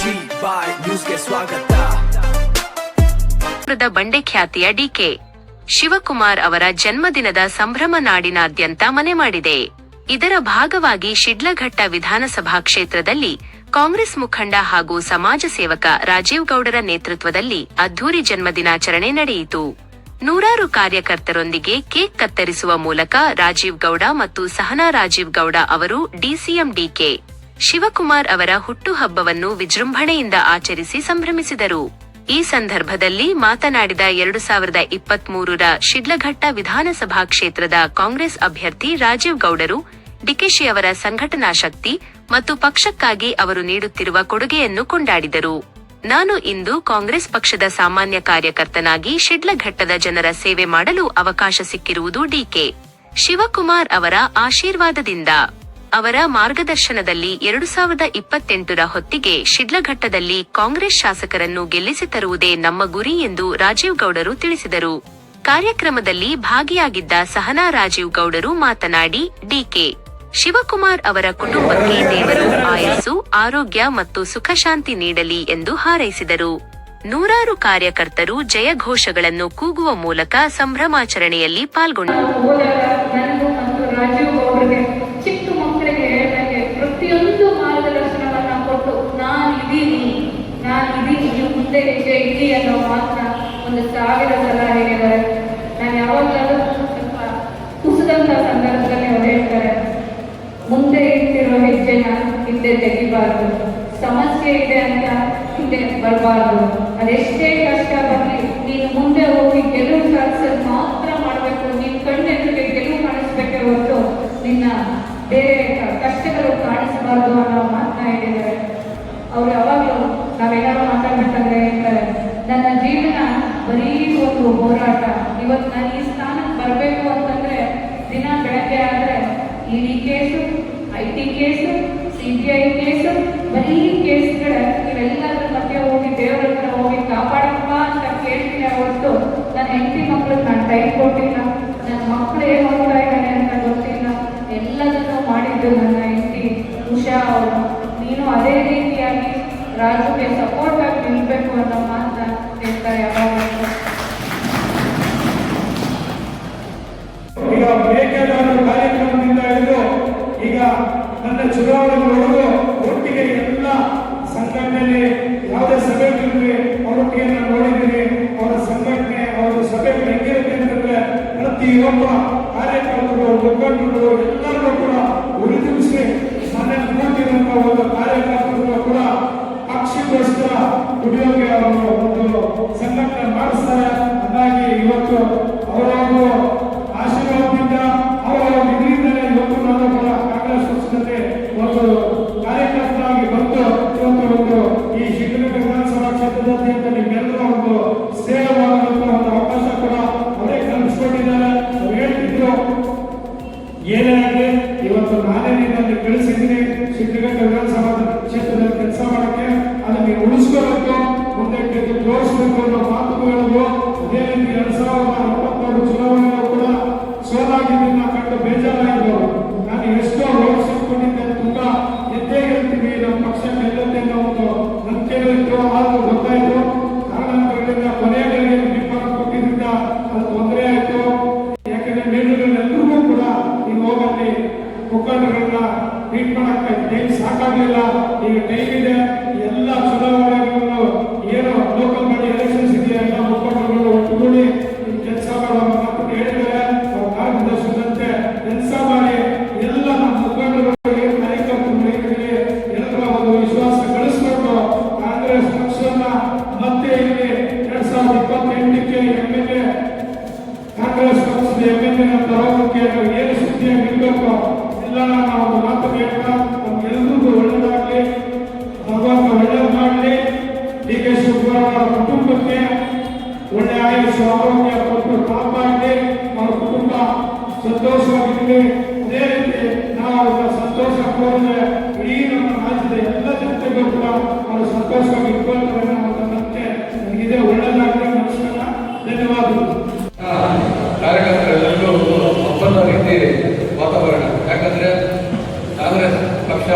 ನ್ಯೂಸ್ಗೆ ಸ್ವಾಗತ. ಬಂಡೆ ಖ್ಯಾತಿಯ ಡಿಕೆ ಶಿವಕುಮಾರ್ ಅವರ ಜನ್ಮದಿನದ ಸಂಭ್ರಮ ನಾಡಿನಾದ್ಯಂತ ಮನೆ ಮಾಡಿದೆ. ಇದರ ಭಾಗವಾಗಿ ಶಿಡ್ಲಘಟ್ಟ ವಿಧಾನಸಭಾ ಕ್ಷೇತ್ರದಲ್ಲಿ ಕಾಂಗ್ರೆಸ್ ಮುಖಂಡ ಹಾಗೂ ಸಮಾಜ ಸೇವಕ ರಾಜೀವ್ ಗೌಡರ ನೇತೃತ್ವದಲ್ಲಿ ಅದ್ಧೂರಿ ಜನ್ಮದಿನಾಚರಣೆ ನಡೆಯಿತು. ನೂರಾರು ಕಾರ್ಯಕರ್ತರೊಂದಿಗೆ ಕೇಕ್ ಕತ್ತರಿಸುವ ಮೂಲಕ ರಾಜೀವ್ ಗೌಡ ಮತ್ತು ಸಹನಾ ರಾಜೀವ್ ಗೌಡ ಅವರು ಡಿಸಿಎಂ ಡಿಕೆ ಶಿವಕುಮಾರ್ ಅವರ ಹುಟ್ಟುಹಬ್ಬವನ್ನು ವಿಜೃಂಭಣೆಯಿಂದ ಆಚರಿಸಿ ಸಂಭ್ರಮಿಸಿದರು. ಈ ಸಂದರ್ಭದಲ್ಲಿ ಮಾತನಾಡಿದ 2023ರ ಶಿಡ್ಲಘಟ್ಟ ವಿಧಾನಸಭಾ ಕ್ಷೇತ್ರದ ಕಾಂಗ್ರೆಸ್ ಅಭ್ಯರ್ಥಿ ರಾಜೀವ್ ಗೌಡರು ಡಿಕೆಶಿ ಅವರ ಸಂಘಟನಾ ಶಕ್ತಿ ಮತ್ತು ಪಕ್ಷಕ್ಕಾಗಿ ಅವರು ನೀಡುತ್ತಿರುವ ಕೊಡುಗೆಯನ್ನು ಕೊಂಡಾಡಿದರು. ನಾನು ಇಂದು ಕಾಂಗ್ರೆಸ್ ಪಕ್ಷದ ಸಾಮಾನ್ಯ ಕಾರ್ಯಕರ್ತನಾಗಿ ಶಿಡ್ಲಘಟ್ಟದ ಜನರ ಸೇವೆ ಮಾಡಲು ಅವಕಾಶ ಸಿಕ್ಕಿರುವುದು ಡಿಕೆ ಶಿವಕುಮಾರ್ ಅವರ ಆಶೀರ್ವಾದದಿಂದ. ಅವರ ಮಾರ್ಗದರ್ಶನದಲ್ಲಿ 2028ರ ಹೊತ್ತಿಗೆ ಶಿಡ್ಲಘಟ್ಟದಲ್ಲಿ ಕಾಂಗ್ರೆಸ್ ಶಾಸಕರನ್ನು ಗೆಲ್ಲಿಸಿ ತರುವುದೇ ನಮ್ಮ ಗುರಿ ಎಂದು ರಾಜೀವ್ ಗೌಡರು ತಿಳಿಸಿದರು. ಕಾರ್ಯಕ್ರಮದಲ್ಲಿ ಭಾಗಿಯಾಗಿದ್ದ ಸಹನಾ ರಾಜೀವ್ ಗೌಡರು ಮಾತನಾಡಿ, ಡಿಕೆ ಶಿವಕುಮಾರ್ ಅವರ ಕುಟುಂಬಕ್ಕೆ ದೇವರು ಆಯಸ್ಸು, ಆರೋಗ್ಯ ಮತ್ತು ಸುಖಶಾಂತಿ ನೀಡಲಿ ಎಂದು ಹಾರೈಸಿದರು. ನೂರಾರು ಕಾರ್ಯಕರ್ತರು ಜಯಘೋಷಗಳನ್ನು ಕೂಗುವ ಮೂಲಕ ಸಂಭ್ರಮಾಚರಣೆಯಲ್ಲಿ ಪಾಲ್ಗೊಂಡರು. ಪ್ರತಿಯೊಂದು ಮಾರ್ಗದರ್ಶನವನ್ನ ಕೊಟ್ಟು ನಾನಿದ್ದೀನಿ ಮುಂದೆ ಹೆಜ್ಜೆ ಇಡಿ ಅನ್ನೋ ಮಾತನ್ನ 1000 ಸಲ ಹೇಳಿದ್ದಾರೆ. ನಾನು ಯಾವಾಗಲೂ ಸ್ವಲ್ಪ ಕುಸಿದಂತ ಸಂದರ್ಭದಲ್ಲಿ ಅವರು ಹೇಳ್ತಾರೆ, ಮುಂದೆ ಇಟ್ಟಿರೋ ಹೆಜ್ಜೆನ ಹಿಂದೆ ತೆಗಿಬಾರ್ದು, ಸಮಸ್ಯೆ ಇದೆ ಅಂತ ಹಿಂದೆ ಬರಬಾರ್ದು, ಅದೆಷ್ಟೇ ಕಷ್ಟ ಬರಲಿ ನೀನು ಮುಂದೆ ಹೋಗಿ ಗೆಲುವು ಸಾಧಿಸೋದು ಮಾತ್ರ ಮಾಡಬೇಕು, ನೀನು ಕಣ್ಣೆದುರಿಗೆ ಗೆಲುವು ಕಾಣಿಸ್ಬೇಕೆ ಹೊರತು ನಿನ್ನ ಬೇರೆ ಕಷ್ಟಗಳು ಕಾಣಿಸಬಾರ್ದು ಅನ್ನೋ ಮಾತನ್ನ ಹೇಳಿದ್ದಾರೆ. ಅವ್ರು ಯಾವಾಗಲೂ ನಾವೆಲ್ಲರೂ ಮಾತಾಡ್ಬೇಕಂದ್ರೆ ಹೇಳ್ತಾರೆ, ನನ್ನ ಜೀವನ ಬರೀ ಒಂದು ಹೋರಾಟ. ಇವತ್ತು ನಾನು ಈ ಸ್ಥಾನಕ್ಕೆ ಬರಬೇಕು ಅಂತಂದ್ರೆ ದಿನ ಬೆಳಗ್ಗೆ ಆದ್ರೆ ED case, IT case, CBI case, ಬರೀ ಕೇಸ್ಗಳ ಇವೆಲ್ಲದರ ಮಧ್ಯೆ ಹೋಗಿ ದೇವರ ಹತ್ರ ಹೋಗಿ ಕಾಪಾಡಪ್ಪ ಅಂತ ಕೇಳ್ತೀನಿ ಹೊರತು ನನ್ನ ಹೆಂಡತಿ ಮಕ್ಕಳಿಗೆ ನಾನು ಟೈಮ್ ಕೊಟ್ಟಿಲ್ಲ, ನನ್ನ ಮಕ್ಕಳು ಏನು ಹೋಗ್ತಾ ಇದ್ದಾನೆ ಅಂತ ಗೊತ್ತಿಲ್ಲ. ಎಲ್ಲದನ್ನು ಮಾಡಿದ್ದು ನನ್ನ ಹೆಂಡತಿ ಉಷಾ ಅವರು. ನೀನು ಅದೇ ರೀತಿಯಾಗಿ ರಾಜುಗೆ ಸಪೋರ್ಟ್ ಆಗಿ ನಿಲ್ಬೇಕು ಅನ್ನೋ ಮಾತನ್ನ ಹೇಳ್ತಾರೆ ಯಾವಾಗ. ಈಗ ಮೇಕೆದಾಟು ಕಾರ್ಯಕ್ರಮದಿಂದ ಹಿಡಿದು ಈಗ ನನ್ನ ಚುನಾವಣೆಗಳೊಳಗೂ ಒಟ್ಟಿಗೆ ಎಲ್ಲ ಸಂಘಟನೆ ಯಾವುದೇ ಸಭೆಗಳಿವೆ ಅವರೊಟ್ಟಿಗೆ ನಾನು ನೋಡಿದ್ದೀನಿ. ಅವರ ಸಂಘಟನೆ ಅವರ ಸಭೆ ಹೆಂಗಿರುತ್ತೆ ಅಂತಂದ್ರೆ ಪ್ರತಿಯೊಬ್ಬ ಕಾರ್ಯಕರ್ತರು ಮುಖಂಡರು ಎಲ್ಲರಿಗೂ ಕೂಡ ಉಳಿದಿರಿಸಿ ಮನೆಯಲ್ಲಿ ಕೂತಿರುವಂತ ಒಂದು ಕಾರ್ಯಕರ್ತರು ಕೂಡ ಪಕ್ಷಕ್ಕೋಸ್ಕರ ದುಡಿಯೋಕೆ ಅವರು ಒಂದು ಸಂಘಟನೆ ಮಾಡಿಸ್ತಾರೆ. ಹಾಗಾಗಿ ಇವತ್ತು ಅವರವರು ಆಶೀರ್ವಾದದಿಂದ ಅವರ ಇದರಿಂದಲೇ ಇವತ್ತು ನಾನು ಕೂಡ ಕಾಂಗ್ರೆಸ್ ಪಕ್ಷದಲ್ಲಿ ಒಂದು ಕಾರ್ಯಕರ್ತರಾಗಿ ಬಂದು ಇವತ್ತು ಒಂದು ಈ ಶಿಡ್ಲಘಟ್ಟ ವಿಧಾನಸಭಾ ಕ್ಷೇತ್ರದಾದ್ಯಂತ ನಿಮ್ಮೆಲ್ಲರ ಒಂದು ಸೇವೆ ಮಾಡುವಂತ ಒಂದು ಅವಕಾಶ ಕೂಡ ಅವರೇ ಕಲ್ಪಿಸ್ಕೊಂಡಿದ್ದಾರೆ. ಅವ್ರು ಹೇಳ್ತಿದ್ರು, ಏನೇ ಆಗಲಿ ಇವತ್ತು ನಾನೇ ನಿನ್ನಲ್ಲಿ ಕಳಿಸಿದ್ದೀನಿ ಶಿಡ್ಲಘಟ್ಟ ವಿಧಾನಸಭಾ ಕ್ಷೇತ್ರದಲ್ಲಿ ಕೆಲಸ ಮಾಡಕ್ಕೆ, ಅದನ್ನು ಉಳಿಸ್ಕೋಬೇಕು, ಮುಂದೆ ತೋರಿಸಬೇಕು ಅನ್ನೋ ಮಾತುಗಳು. ಅದೇ ರೀತಿ 2023 ಚುನಾವಣೆಗಳು ಕೂಡ ಸೋಲಾಗಿದ್ದನ್ನ ಕಂಡು ಬೇಜಾರಾಗಿದ್ದು ನಾನು ಎಷ್ಟೋ ರೋಡ್ ಸಿಕ್ಕೊಂಡಿದ್ದೆ, ತುಂಬಾ ಎದ್ದೇ ಗೆಲ್ತೀವಿ, ನಮ್ಮ ಪಕ್ಷ ಗೆಲ್ಲುತ್ತೆ ಅನ್ನೋ ಒಂದು ನಂಬಿಕೆಗಳಿತ್ತು. ಆದ್ರೂ ಗೊತ್ತಾಯ್ತು ಕಾರಣಾಂತರಗಳಿಂದ ಕೊನೆಗಳಿಗೆ ನಿರ್ಮಾಣ ಕೊಟ್ಟಿದ್ದರಿಂದ ಅದು ತೊಂದರೆ ಆಯ್ತು. ಯಾಕಂದ್ರೆ ಮೇಲುಗಳೆಲ್ಲರಿಗೂ ಕೂಡ ಈಗ ಹೋಗಲ್ಲಿ ಮುಖಂಡರನ್ನ ಟ್ರೀಟ್ ಮಾಡಕ್ಕೆ ಟೈಮ್ ಸಾಕಾಗ್ಲಿಲ್ಲ. ಈಗ ಟೈಮ್ ಇದೆ. ಎಲ್ಲ ಚುನಾವಣೆಗಳು ಏನು ಲೋಕಲ್ ಬಾಡಿ ಎಲೆಕ್ಷನ್ಸ್ ಇದೆಯಾ ಎಲ್ಲ ಮುಖಂಡರುಗಳು ಒಟ್ಟುಗೂಡಿ ಕೆಲಸ ಮಾಡುವ ಮಾತು ಹೇಳಿದ್ದಾರೆ. ಅವ್ರ ಮಾರ್ಗದರ್ಶನದಂತೆ ಕೆಲಸ ಮಾಡಿ ಎಲ್ಲ ನಮ್ಮ ಮುಖಂಡರುಗಳಿಗೆ ಕಾರ್ಯಕರ್ತರಿಗೆ ಎಲ್ಲರ ಒಂದು ವಿಶ್ವಾಸ ಗಳಿಸ್ಕೊಂಡು ಕಾಂಗ್ರೆಸ್ ಪಕ್ಷವನ್ನ ಮತ್ತೆ ಇಲ್ಲಿ 2028ಕ್ಕೆ MLA ಕಾಂಗ್ರೆಸ್ ಪಕ್ಷದ MLA ತರೋದಕ್ಕೆ ಏನು ಸುದ್ದಿಯಾಗಿ ಇರಬೇಕು ಎಲ್ಲ ನಾವು ಒಂದು ಮಾತು ಹೇಳ್ತಾ ನಮ್ಗೆಲ್ಲರಿಗೂ ಒಳ್ಳೆಯದಾಗಲಿ, ಭಗವಂತ ಒಳ್ಳೆಯದು ಮಾಡಲಿ. ಡಿಕೆ ಶಿವಕುಮಾರ್ ಅವರ ಕುಟುಂಬಕ್ಕೆ ಒಳ್ಳೆ ಆಯುಷು ಆರೋಗ್ಯ ಕೊಟ್ಟು ಕಾಪಾಡಲಿ, ಅವರ ಕುಟುಂಬ ಸಂತೋಷವಾಗಿರಲಿ. ಅದೇ ರೀತಿ ನಾವು ಸಂತೋಷ ಕೋರಿದ್ರೆ ಇಡೀ ನಮ್ಮ ರಾಜ್ಯದ ಎಲ್ಲ ಜನತೆಗೂ ಕೂಡ ಅವರು ಸಂತೋಷವಾಗಿ ಇಟ್ಕೊಳ್ತಾರೆ ಅನ್ನೋ ನಂಬಿಕೆ ನನಗಿದೆ. ಒಳ್ಳೆಯದಾಗಲಿ. ನಮಸ್ಕಾರ, ಧನ್ಯವಾದಗಳು. ಕಾರ್ಯಕರ್ತರೆಲ್ಲರೂ ಒಪ್ಪಂದ ರೀತಿ ವಾತಾವರಣ. ಯಾಕಂದ್ರೆ ಕಾಂಗ್ರೆಸ್ ಪಕ್ಷ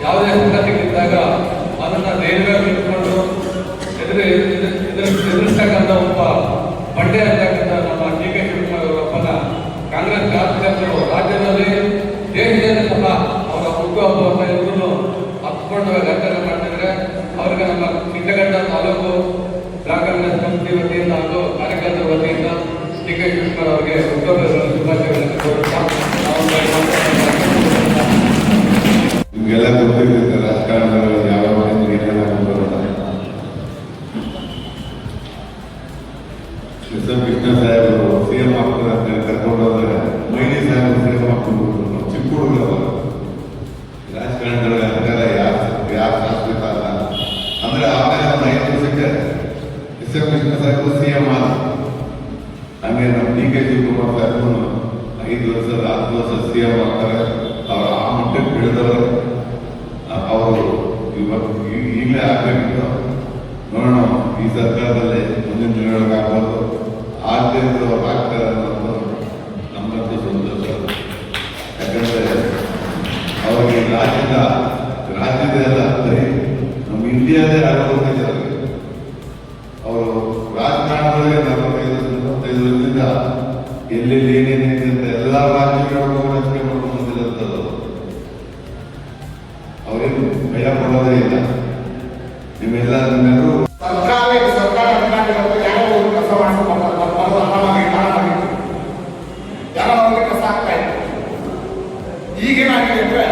ಯಾವುದೇ ಸಂಗತಿಗಳಿದ್ದಾಗ ಅದನ್ನ ಕಾರ್ಯಕ್ರಮ ಮಾಡ್ತಿದ್ರೆ ಅವ್ರಿಗೆ ನಮ್ಮ ಶಿಡ್ಲಘಟ್ಟ ತಾಲೂಕು ಬ್ಲಾಕ್ ಕಾಂಗ್ರೆಸ್ ಸಮಿತಿ ವತಿಯಿಂದ ಹಾಗೂ ಕಾರ್ಯಕರ್ತರ ವತಿಯಿಂದ ಡಿ.ಕೆ. ಶಿವಕುಮಾರ್ ಅವರಿಗೆ ಹುಟ್ಟುಹಬ್ಬದ ಶುಭಾಶಯಗಳನ್ನು ಕೋರುತ್ತಾ ನಿಮಗೆಲ್ಲ ಗೊತ್ತಿರುತ್ತೆ ರಾಜಕಾರಣಗಳು ಯಾವ ಏನಾಗುತ್ತದೆ. ಎಸ್ ಎಂ ಕೃಷ್ಣ ಸಾಹೇಬರು ಸಿಎಂ ಆಗ್ತಾರೆ ಅಂತ ಹೇಳಿ ಕರ್ಕೊಂಡೋದ್ರೆ ಮೈನಿ ಸಾಹೇಬರು ಸಿಎಂ ಹಾಕೊಂಡು ಚಿಕ್ಕ ಹುಡುಗರು ರಾಜಕಾರಣಗಳ ಅಧಿಕಾರ ಯಾರು ಶಾಶ್ವತ ಅಲ್ಲ ಅಂದ್ರೆ ಆಮೇಲೆ ಒಂದು 5 ವರ್ಷಕ್ಕೆ ಎಸ್ ಎಂ ಕೃಷ್ಣ ಸಾಹೇಬರು ಸಿಎಂ ಆದ. ಹಂಗೆ ನಮ್ಮ ಡಿ.ಕೆ. ಶಿವಕುಮಾರ್ ಸಾಹೇಬರು 5 ವರ್ಷ 10 ವರ್ಷ ಸಿಎಂ ಆಗ್ತಾರೆ. ಅವರು ಆ ಮಟ್ಟಕ್ಕೆ ಬೆಳೆದವರು ಅವರು ಈಗಲೇ ಆಗ್ಬೇಕಿತ್ತು. ನೋಡೋಣ ಈ ಸರ್ಕಾರದಲ್ಲಿ ಮುಂದಿನ ದಿನಗಳಿಗೆ ಆಗ್ಬೋದು. ಆಗದೆ ಇದ್ರು ಅವ್ರು ಆಗ್ತಾರೆ ಅನ್ನೋದು ನಮ್ಮಂತೂ ಸಂತೋಷ. ಯಾಕಂದ್ರೆ ಅವ್ರಿಗೆ ರಾಜ್ಯದ ಎಲ್ಲ ಬರೀ ನಮ್ಮ ಇಂಡಿಯಾದೇ ಆಗೋದಿಲ್ಲ. ಅವರು ರಾಜಕಾರಣದೊಳಗೆ 45 ವರ್ಷದಿಂದ ಎಲ್ಲೆಲ್ಲಿ ಏನೇನಿದೆ ಅಂತ ಎಲ್ಲ ರಾಜ್ಯಗಳಿಗೂ ರಚನೆ ಮಾಡ್ಕೊಂಡು ಬಂದಿರುತ್ತದು. ಅವರೇನು ಭಯ ಪಡೋದೇ ಇಲ್ಲ. ನಿಮ್ಮೆಲ್ಲರೂ ಸರ್ಕಾರ ಅಧಿಕಾರಿಗಳು ಯಾರೋ ಒಂದು ಕೆಲಸ ಯಾರೋ ಅವ್ರಿಗೆ ಕೆಲಸ ಆಗ್ತಾ ಇತ್ತು. ಈಗೇನಾಗಿದೆ ಅಂದ್ರೆ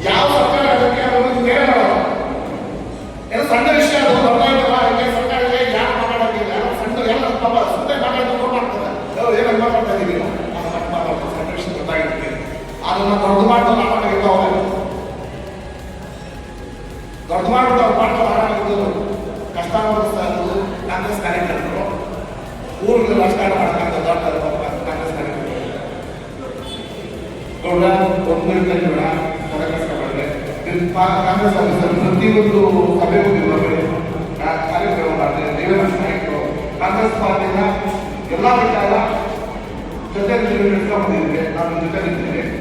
ಯಾವ ಸರ್ಕಾರ ಅದಕ್ಕೆ ಅದನ್ನು ಕೇಳ ಮಾಡೋದು ಏನೋ ಸಣ್ಣ ವಿಷಯ ಅದು ದೊಡ್ಡ ಸರ್ಕಾರಕ್ಕೆ ಯಾರು ಮಾತಾಡೋದಿಲ್ಲ. ಯಾರೋ ಸಣ್ಣ ಎಲ್ಲ ಪಾಪ ಸುಮ್ಮನೆ ಮಾತಾಡೋದು ಮಾಡ್ತಾರೆ. ಏನಂತ ಮಾತಾಡ್ತಾ ಇದ್ದೀವಿ ಮಾತಾಡ್ತಾರೆ ಸಣ್ಣ ವಿಷಯ ಗೊತ್ತಾಗಿರ್ತೀವಿ. ಅದನ್ನ ದೊಡ್ಡ ಮಾಡ್ಕೊಂಡು ಆರಾಮಾಗಿತ್ತು. ಅವರು ದೊಡ್ಡ ಮಾಡ್ಬಿಟ್ಟು ಅವ್ರು ಮಾಡ್ಕೊಂಡು ಆರಾಮಾಗಿದ್ದು ಕಷ್ಟ ಅನುಭವಿಸ್ತಾ ಕಾಂಗ್ರೆಸ್ ಕಾರ್ಯಕರ್ತರು ಊರಿಗೆ ರಾಜಕಾರಣ ಮಾಡ್ತಕ್ಕಂಥ ದೊಡ್ಡ ಕಾಂಗ್ರೆಸ್ ಕಾರ್ಯಕರ್ತರು ಗೌಡ ಒಂದೂರಿನ ಕಷ್ಟಪಟ್ಟರೆ ಕಾಂಗ್ರೆಸ್ ಆಫೀಸರ್ ಪ್ರತಿಯೊಂದು ಸಭೆಗೂ ಇರೋರು ಕಾರ್ಯಕ್ರಮ ಮಾಡ್ತಾರೆ. ದೇವೇಂದ್ರ ನಾಯಕರು ಕಾಂಗ್ರೆಸ್ ಪಾರ್ಟಿನ ಎಲ್ಲ ವಿಚಾರ ಜೊತೆ ನಡೆಸ್ಕೊಂಡ್ಬಂದಿದ್ದೇವೆ. ನಾನು ಜೊತೆ ನಿಂತಿದ್ದೇನೆ.